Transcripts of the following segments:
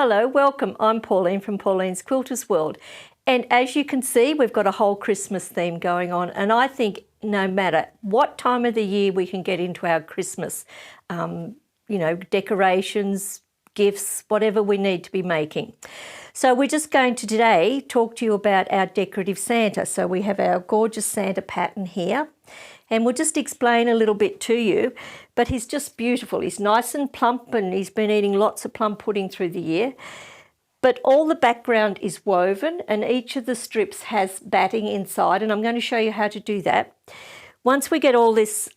Hello, welcome. I'm Pauline from Pauline's Quilters World. And as you can see, we've got a whole Christmas theme going on. And I think no matter what time of the year we can get into our Christmas, decorations, gifts, whatever we need to be making. So we're just going to today talk to you about our Decorative Santa. So we have our gorgeous Santa pattern here. And we'll just explain a little bit to you, but he's just beautiful. He's nice and plump and he's been eating lots of plum pudding through the year. But all the background is woven and each of the strips has batting inside, and I'm going to show you how to do that. Once we get all this,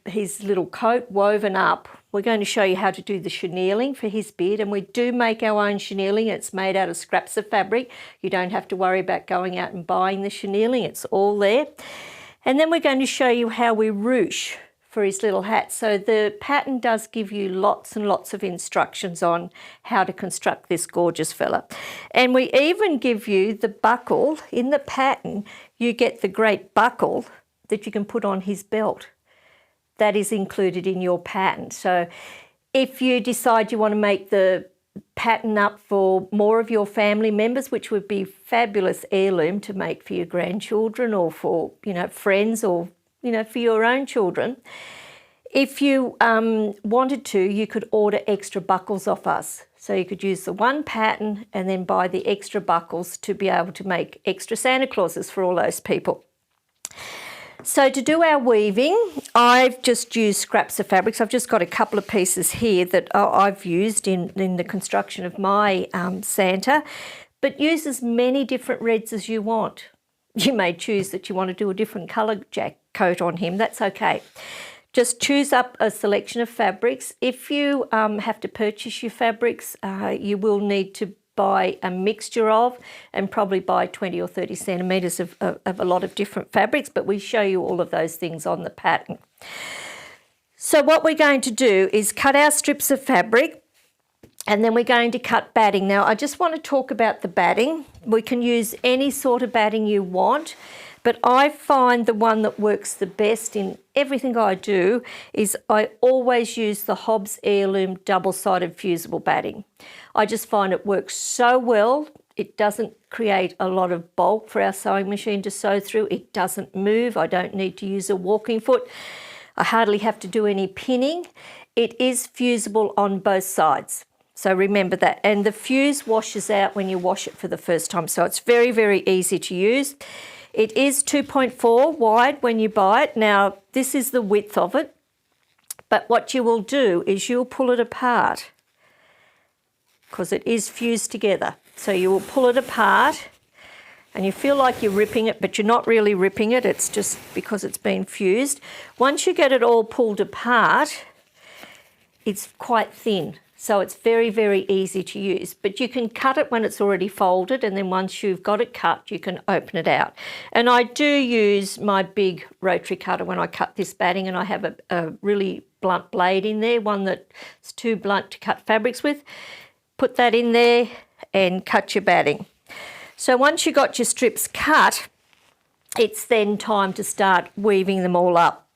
his little coat woven up, we're going to show you how to do the chenilling for his beard, and we do make our own chenilling. It's made out of scraps of fabric. You don't have to worry about going out and buying the chenilling. It's all there. And then we're going to show you how we ruche for his little hat. So the pattern does give you lots and lots of instructions on how to construct this gorgeous fella. And we even give you the buckle. In the pattern, you get the great buckle that you can put on his belt. That is included in your pattern. So if you decide you want to make the pattern up for more of your family members, which would be fabulous heirloom to make for your grandchildren or for, friends or, for your own children. If you wanted to, you could order extra buckles off us. So you could use the one pattern and then buy the extra buckles to be able to make extra Santa Clauses for all those people. So to do our weaving, I've just used scraps of fabrics. I've just got a couple of pieces here that I've used in the construction of my Santa, but use as many different reds as you want. You may choose that you want to do a different colour coat on him. That's okay. Just choose up a selection of fabrics. If you have to purchase your fabrics, you will need to buy a mixture of and probably buy 20 or 30 centimetres of a lot of different fabrics, but we show you all of those things on the pattern. So what we're going to do is cut our strips of fabric and then we're going to cut batting. Now I just want to talk about the batting. We can use any sort of batting you want, but I find the one that works the best in everything I do is I always use the Hobbs Heirloom double-sided fusible batting. I just find it works so well. It doesn't create a lot of bulk for our sewing machine to sew through. It doesn't move. I don't need to use a walking foot. I hardly have to do any pinning. It is fusible on both sides. So remember that. And the fuse washes out when you wash it for the first time. So it's very, very easy to use. It is 2.4 wide when you buy it. Now, this is the width of it. But what you will do is you'll pull it apart because it is fused together. So you will pull it apart and you feel like you're ripping it, but you're not really ripping it. It's just because it's been fused. Once you get it all pulled apart, it's quite thin. So it's very, very easy to use, but you can cut it when it's already folded, and then once you've got it cut, you can open it out. And I do use my big rotary cutter when I cut this batting, and I have a really blunt blade in there, one that's too blunt to cut fabrics with. Put that in there and cut your batting. So once you've got your strips cut, it's then time to start weaving them all up.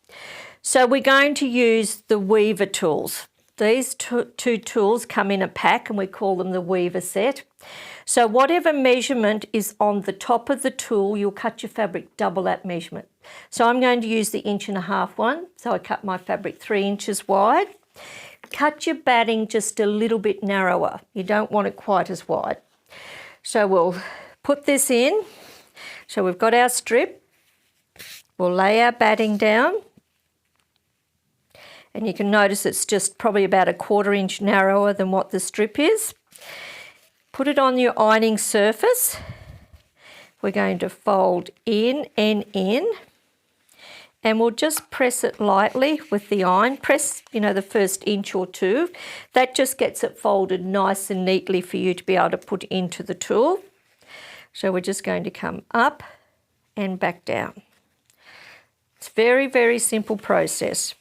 So we're going to use the weaver tools. These two tools come in a pack and we call them the weaver set. So whatever measurement is on the top of the tool, you'll cut your fabric double that measurement. So I'm going to use the 1.5 inch one. So I cut my fabric 3 inches wide. Cut your batting just a little bit narrower. You don't want it quite as wide. So we'll put this in. So we've got our strip. We'll lay our batting down. And you can notice it's just probably about 1/4 inch narrower than what the strip is. Put it on your ironing surface. We're going to fold in and in. And we'll just press it lightly with the iron. Press, the first inch or two. That just gets it folded nice and neatly for you to be able to put into the tool. So we're just going to come up and back down. It's very, very simple process.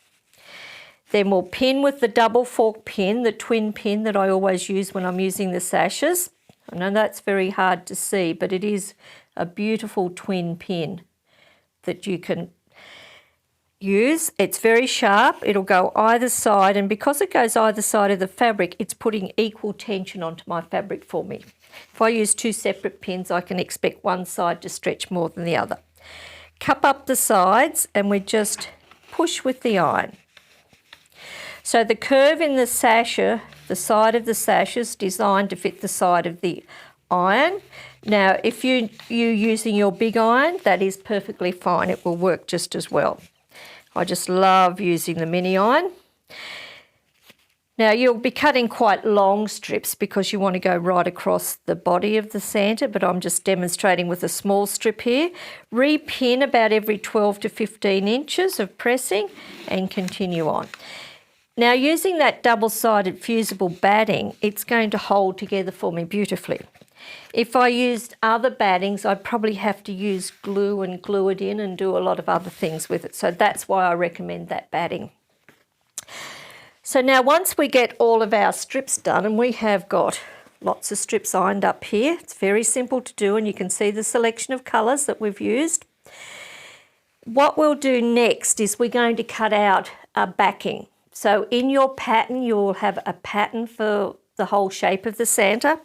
Then we'll pin with the double fork pin, the twin pin that I always use when I'm using the sashes. I know that's very hard to see, but it is a beautiful twin pin that you can use. It's very sharp. It'll go either side, and because it goes either side of the fabric, it's putting equal tension onto my fabric for me. If I use two separate pins, I can expect one side to stretch more than the other. Cup up the sides and we just push with the iron. So the curve in the sasher, the side of the sasher, is designed to fit the side of the iron. Now, if you're using your big iron, that is perfectly fine. It will work just as well. I just love using the mini iron. Now, you'll be cutting quite long strips because you want to go right across the body of the Santa, but I'm just demonstrating with a small strip here. Repin about every 12 to 15 inches of pressing and continue on. Now, using that double-sided fusible batting, it's going to hold together for me beautifully. If I used other battings, I'd probably have to use glue and glue it in and do a lot of other things with it. So that's why I recommend that batting. So now once we get all of our strips done, and we have got lots of strips ironed up here, it's very simple to do, and you can see the selection of colours that we've used. What we'll do next is we're going to cut out a backing. So in your pattern, you'll have a pattern for the whole shape of the Santa.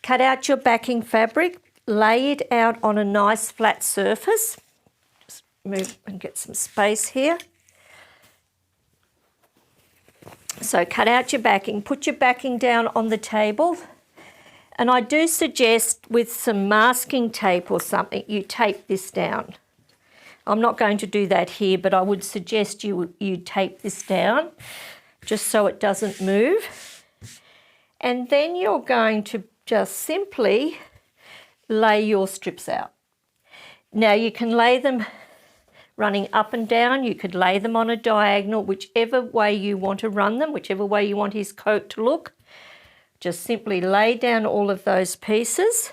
Cut out your backing fabric, lay it out on a nice flat surface. Just move and get some space here. So cut out your backing, put your backing down on the table, and I do suggest with some masking tape or something, you tape this down. I'm not going to do that here, but I would suggest you tape this down just so it doesn't move. And then you're going to just simply lay your strips out. Now you can lay them running up and down, you could lay them on a diagonal, whichever way you want to run them, whichever way you want his coat to look. Just simply lay down all of those pieces,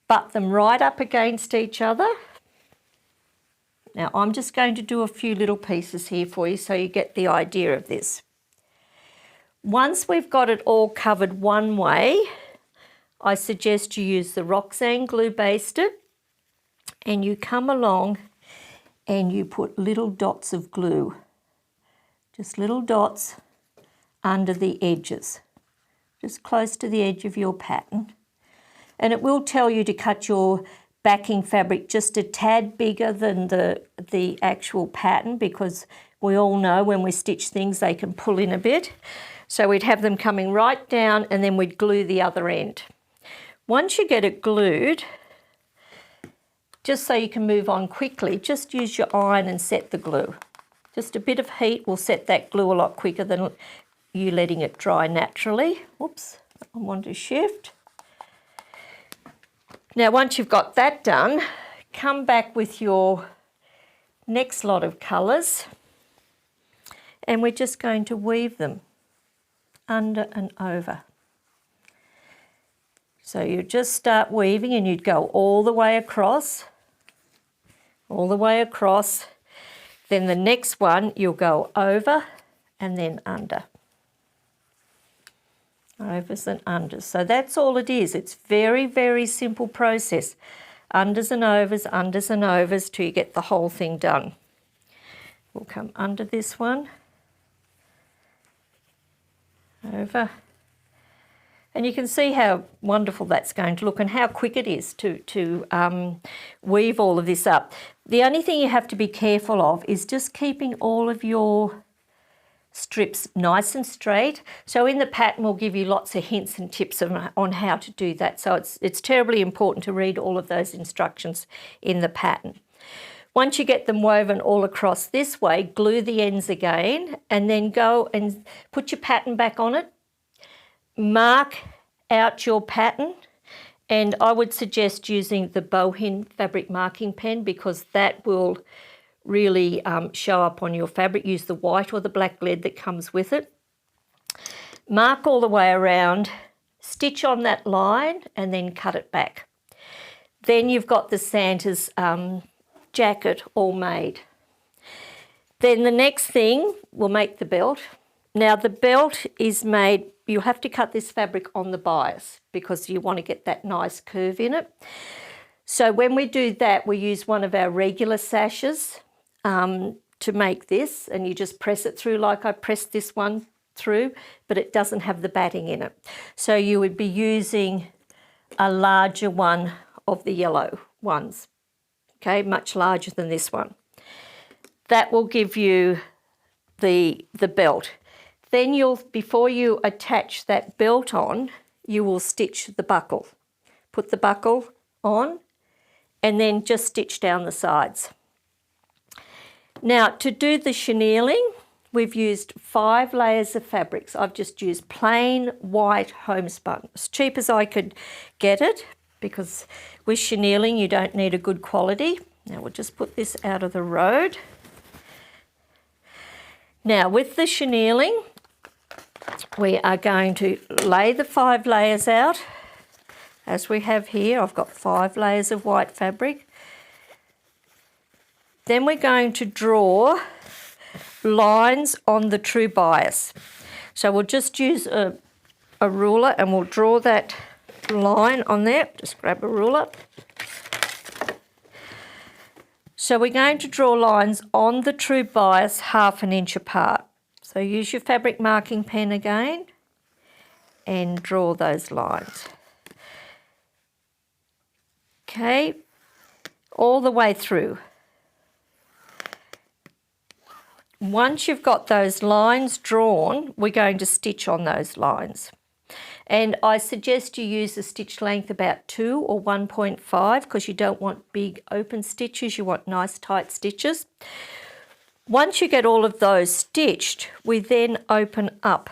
butt them right up against each other. Now I'm just going to do a few little pieces here for you so you get the idea of this. Once we've got it all covered one way, I suggest you use the Ruching glue basted, and you come along and you put little dots of glue, just little dots under the edges, just close to the edge of your pattern. And it will tell you to cut your backing fabric just a tad bigger than the actual pattern, because we all know when we stitch things they can pull in a bit. So we'd have them coming right down and then we'd glue the other end. Once you get it glued, just so you can move on quickly, just use your iron and set the glue. Just a bit of heat will set that glue a lot quicker than you letting it dry naturally. Whoops, I want to shift. Now once you've got that done, come back with your next lot of colours and we're just going to weave them under and over. So you just start weaving and you'd go all the way across, then the next one you'll go over and then under. Overs and unders. So that's all it is. It's very, very simple process. Unders and overs till you get the whole thing done. We'll come under this one, over. And you can see how wonderful that's going to look and how quick it is to weave all of this up. The only thing you have to be careful of is just keeping all of your strips nice and straight. So in the pattern we'll give you lots of hints and tips on how to do that. So it's terribly important to read all of those instructions in the pattern. Once you get them woven all across this way, glue the ends again and then go and put your pattern back on it. Mark out your pattern, and I would suggest using the Pauline fabric marking pen because that will really show up on your fabric. Use the white or the black lead that comes with it. Mark all the way around, stitch on that line and then cut it back. Then you've got the Santa's jacket all made. Then the next thing, we'll make the belt. Now the belt is made, you'll have to cut this fabric on the bias because you want to get that nice curve in it. So when we do that, we use one of our regular sashes to make this, and you just press it through like I pressed this one through, but it doesn't have the batting in it. So you would be using a larger one of the yellow ones, okay, much larger than this one. That will give you the belt. Then before you attach that belt on, you will stitch the buckle. Put the buckle on and then just stitch down the sides. Now, to do the chenilling, we've used 5 layers of fabrics. I've just used plain white homespun, as cheap as I could get it, because with chenilling you don't need a good quality. Now we'll just put this out of the road. Now with the chenilling, we are going to lay the 5 layers out, as we have here. I've got 5 layers of white fabric. Then we're going to draw lines on the true bias. So we'll just use a ruler and we'll draw that line on there. Just grab a ruler. So we're going to draw lines on the true bias 1/2 inch apart. So use your fabric marking pen again and draw those lines. Okay, all the way through. Once you've got those lines drawn, we're going to stitch on those lines. And I suggest you use a stitch length about 2 or 1.5 because you don't want big open stitches, you want nice tight stitches. Once you get all of those stitched, we then open up.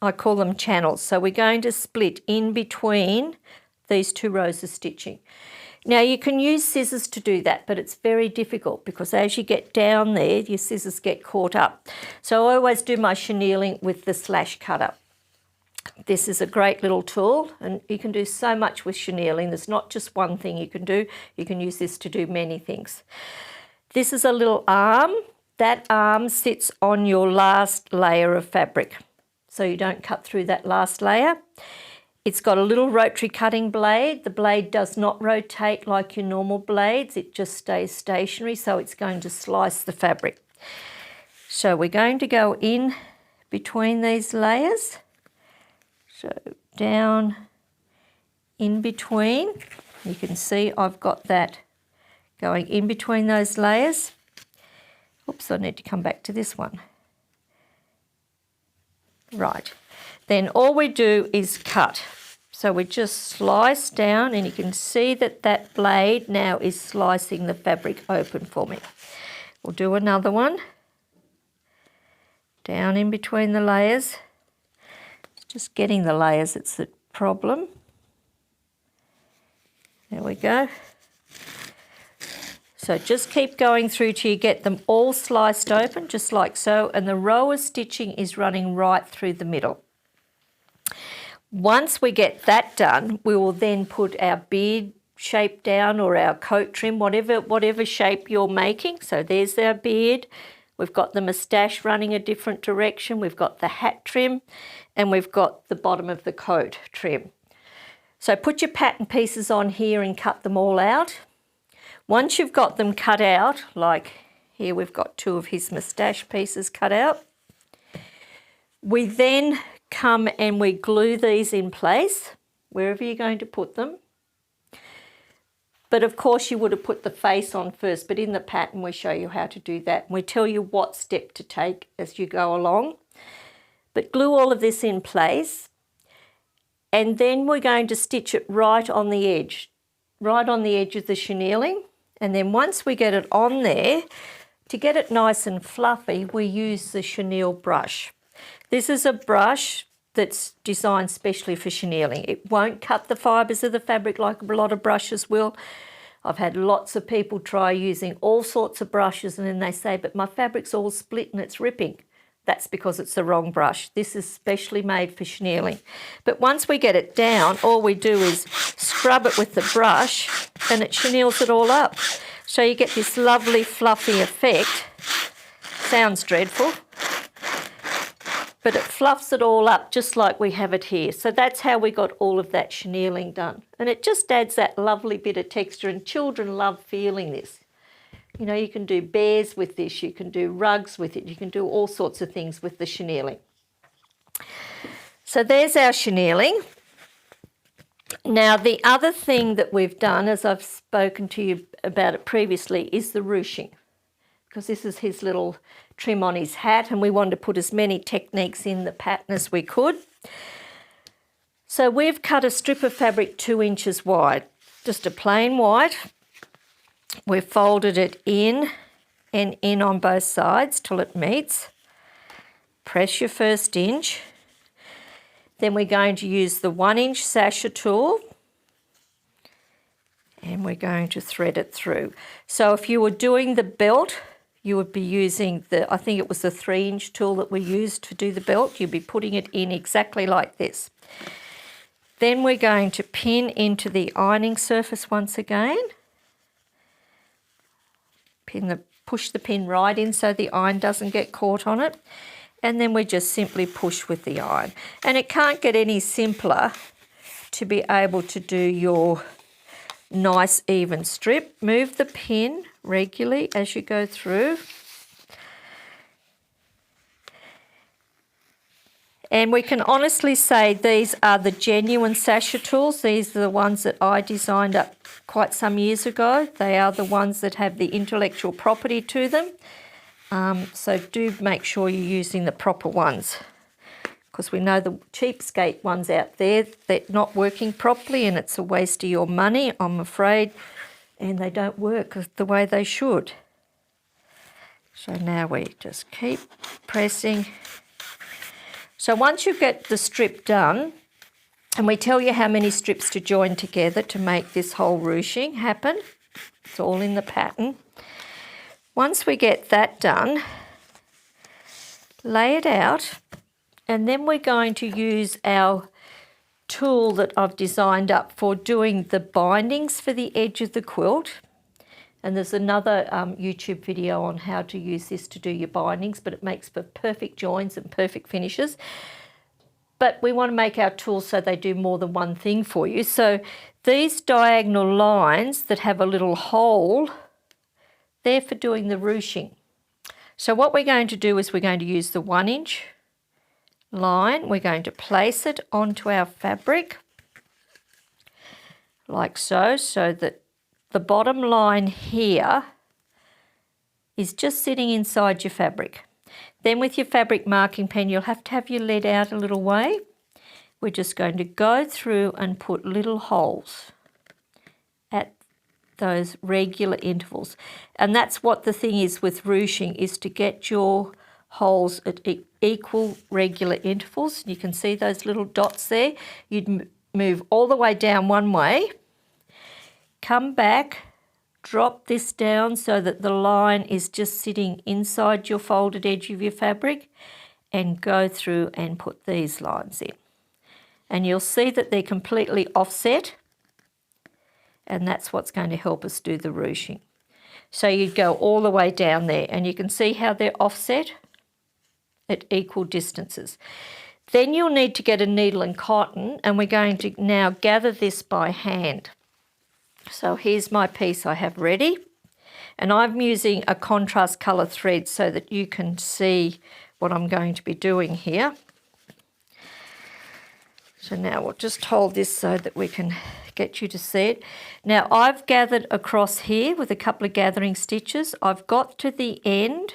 I call them channels. So we're going to split in between these 2 rows of stitching. Now you can use scissors to do that, but it's very difficult because as you get down there, your scissors get caught up. So I always do my chenilling with the slash cutter. This is a great little tool and you can do so much with chenilling. There's not just one thing you can do. You can use this to do many things. This is a little arm. That arm sits on your last layer of fabric, so you don't cut through that last layer. It's got a little rotary cutting blade. The blade does not rotate like your normal blades. It just stays stationary, so it's going to slice the fabric. So we're going to go in between these layers. So down in between. You can see I've got that going in between those layers. Oops, I need to come back to this one. Right. Then all we do is cut. So we just slice down and you can see that that blade now is slicing the fabric open for me. We'll do another one. Down in between the layers. It's just getting the layers that's the problem. There we go. So just keep going through till you get them all sliced open, just like so, and the row of stitching is running right through the middle. Once we get that done, we will then put our beard shape down or our coat trim, whatever shape you're making. So there's our beard. We've got the moustache running a different direction. We've got the hat trim and we've got the bottom of the coat trim. So put your pattern pieces on here and cut them all out. Once you've got them cut out, like here we've got 2 of his moustache pieces cut out, we then come and we glue these in place, wherever you're going to put them. But of course you would have put the face on first, but in the pattern we show you how to do that. And we tell you what step to take as you go along. But glue all of this in place, and then we're going to stitch it right on the edge of the chenilling. And then once we get it on there, to get it nice and fluffy, we use the chenille brush. This is a brush that's designed specially for chenilling. It won't cut the fibres of the fabric like a lot of brushes will. I've had lots of people try using all sorts of brushes and then they say, but my fabric's all split and it's ripping. That's because it's the wrong brush. This is specially made for chenilling. But once we get it down, all we do is scrub it with the brush and it chenilles it all up. So you get this lovely fluffy effect. Sounds dreadful. but it fluffs it all up just like we have it here. So that's how we got all of that chenilling done. And it just adds that lovely bit of texture, and children love feeling this. You know, you can do bears with this, you can do rugs with it, you can do all sorts of things with the chenilling. So there's our chenilling. Now the other thing that we've done, as I've spoken to you about it previously, is the ruching. Because this is his little trim on his hat, and we wanted to put as many techniques in the pattern as we could. So we've cut a strip of fabric 2 inches wide, just a plain white. We've folded it in and in on both sides till it meets. Press your first inch. Then we're going to use the 1-inch sasher tool, and we're going to thread it through. So if you were doing the belt, you would be using I think it was the 3-inch tool that we used to do the belt. You'd be putting it in exactly like this. Then we're going to pin into the ironing surface once again. Push the pin right in so the iron doesn't get caught on it. And then we just simply push with the iron. And it can't get any simpler to be able to do your nice even strip. Move the pin regularly as you go through. And we can honestly say these are the genuine sasher tools. These are the ones that I designed up quite some years ago. They are the ones that have the intellectual property to them. So do make sure you're using the proper ones, because we know the cheapskate ones out there, they're not working properly and it's a waste of your money, I'm afraid, and they don't work the way they should. So now we just keep pressing. So once you get the strip done, and we tell you how many strips to join together to make this whole ruching happen, it's all in the pattern. Once we get that done, lay it out, and then we're going to use our tool that I've designed up for doing the bindings for the edge of the quilt. And there's another YouTube video on how to use this to do your bindings, but it makes for perfect joins and perfect finishes. But we want to make our tools so they do more than one thing for you. So these diagonal lines that have a little hole, they're for doing the ruching. So what we're going to do is we're going to use the 1-inch line. We're going to place it onto our fabric like so, so that the bottom line here is just sitting inside your fabric. Then with your fabric marking pen, you'll have to have your lead out a little way. We're just going to go through and put little holes at those regular intervals. And that's what the thing is with ruching, is to get your holes at equal regular intervals. You can see those little dots there. You'd move all the way down one way, come back, drop this down so that the line is just sitting inside your folded edge of your fabric, and go through and put these lines in. And you'll see that they're completely offset, and that's what's going to help us do the ruching. So you'd go all the way down there, and you can see how they're offset at equal distances. Then you'll need to get a needle and cotton, and we're going to now gather this by hand. So here's my piece I have ready, and I'm using a contrast colour thread so that you can see what I'm going to be doing here. So now we'll just hold this so that we can get you to see it. Now I've gathered across here with a couple of gathering stitches. I've got to the end.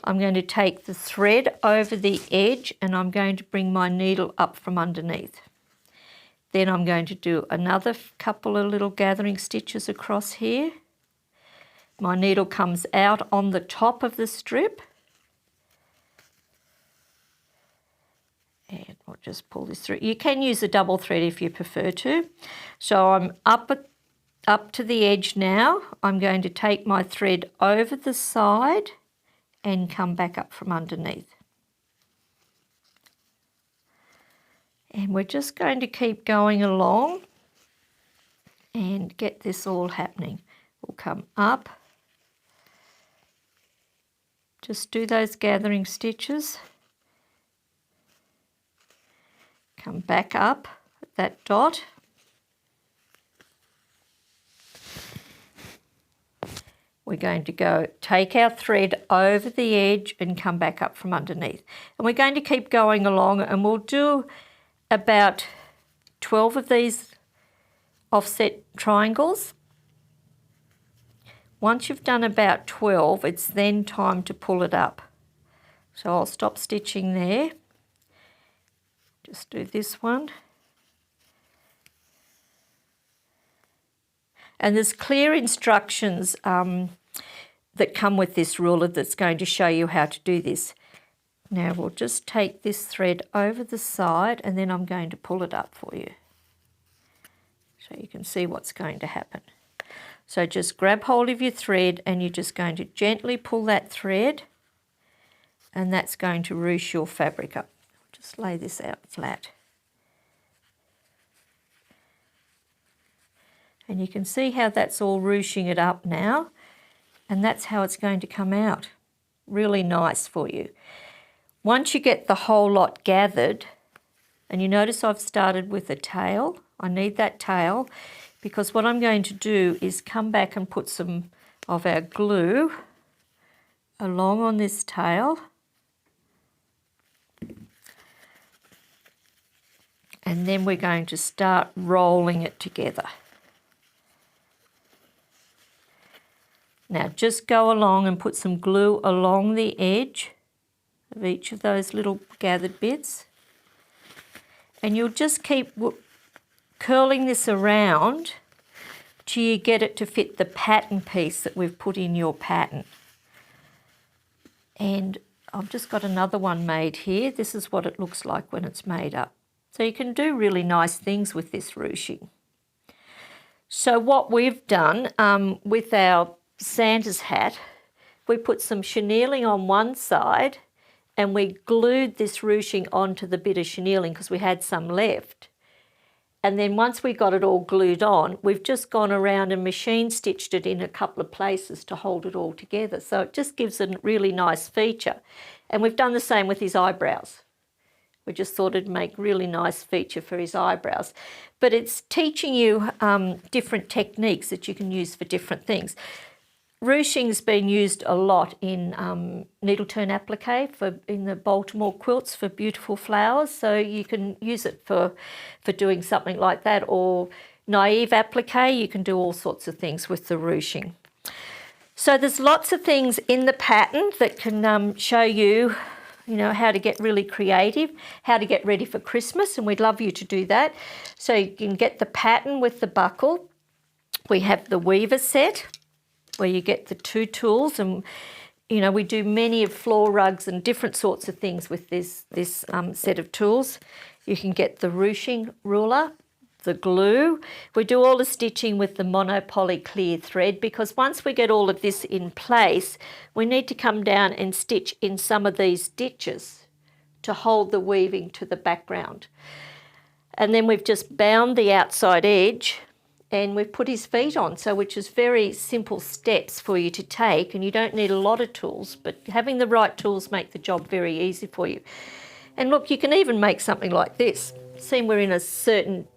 I'm going to take the thread over the edge, and I'm going to bring my needle up from underneath. Then I'm going to do another couple of little gathering stitches across here. My needle comes out on the top of the strip. And we'll just pull this through. You can use a double thread if you prefer to. So I'm up to the edge now. I'm going to take my thread over the side and come back up from underneath. And we're just going to keep going along and get this all happening. We'll come up, just do those gathering stitches, come back up at that dot. We're going to go take our thread over the edge and come back up from underneath. And we're going to keep going along, and we'll do about 12 of these offset triangles. Once you've done about 12, it's then time to pull it up. So I'll stop stitching there. Just do this one. And there's clear instructions that come with this ruler that's going to show you how to do this. Now we'll just take this thread over the side, and then I'm going to pull it up for you so you can see what's going to happen. So just grab hold of your thread, and you're just going to gently pull that thread, and that's going to ruche your fabric up. Just lay this out flat. And you can see how that's all ruching it up now, and that's how it's going to come out. Really nice for you. Once you get the whole lot gathered, and you notice I've started with a tail, I need that tail, because what I'm going to do is come back and put some of our glue along on this tail. And then we're going to start rolling it together. Now just go along and put some glue along the edge of each of those little gathered bits. And you'll just keep curling this around till you get it to fit the pattern piece that we've put in your pattern. And I've just got another one made here. This is what it looks like when it's made up. So you can do really nice things with this ruching. So what we've done with our Santa's hat, we put some chenilling on one side, and we glued this ruching onto the bit of chenilling because we had some left. And then once we got it all glued on, we've just gone around and machine stitched it in a couple of places to hold it all together. So it just gives it a really nice feature. And we've done the same with his eyebrows. We just thought it'd make really nice feature for his eyebrows. But it's teaching you different techniques that you can use for different things. Ruching's been used a lot in needle turn applique in the Baltimore quilts for beautiful flowers, so you can use it for doing something like that, or naive applique. You can do all sorts of things with the ruching. So there's lots of things in the pattern that can show you, how to get really creative, how to get ready for Christmas, and we'd love you to do that. So you can get the pattern with the buckle. We have the weaver set, where you get the two tools, and we do many of floor rugs and different sorts of things with this set of tools. You can get the ruching ruler, the glue. We do all the stitching with the monopoly clear thread, because once we get all of this in place, we need to come down and stitch in some of these stitches to hold the weaving to the background. And then we've just bound the outside edge, and we've put his feet on, which is very simple steps for you to take, and you don't need a lot of tools, but having the right tools make the job very easy for you. And look, you can even make something like this. Seeing we're in a certain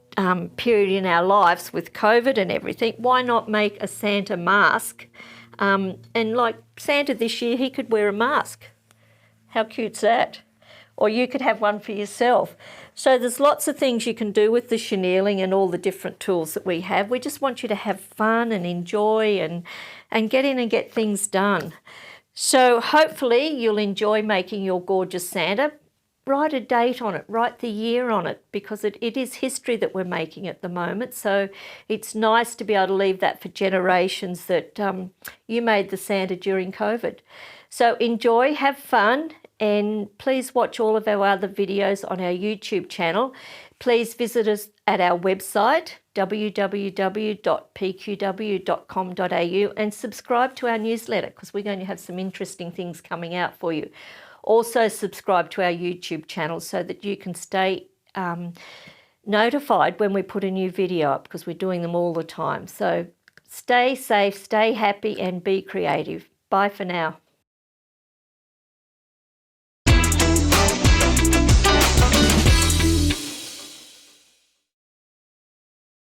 period in our lives with COVID and everything, why not make a Santa mask? And like Santa this year, he could wear a mask. How cute's that? Or you could have one for yourself. So there's lots of things you can do with the chenilling and all the different tools that we have. We just want you to have fun and enjoy and get in and get things done. So hopefully you'll enjoy making your gorgeous Santa. Write a date on it, write the year on it, because it is history that we're making at the moment. So it's nice to be able to leave that for generations that you made the Santa during COVID. So enjoy, have fun, and please watch all of our other videos on our YouTube channel. Please visit us at our website, www.pqw.com.au, and subscribe to our newsletter, because we're going to have some interesting things coming out for you. Also subscribe to our YouTube channel so that you can stay notified when we put a new video up, because we're doing them all the time. So stay safe, stay happy, and be creative. Bye for now.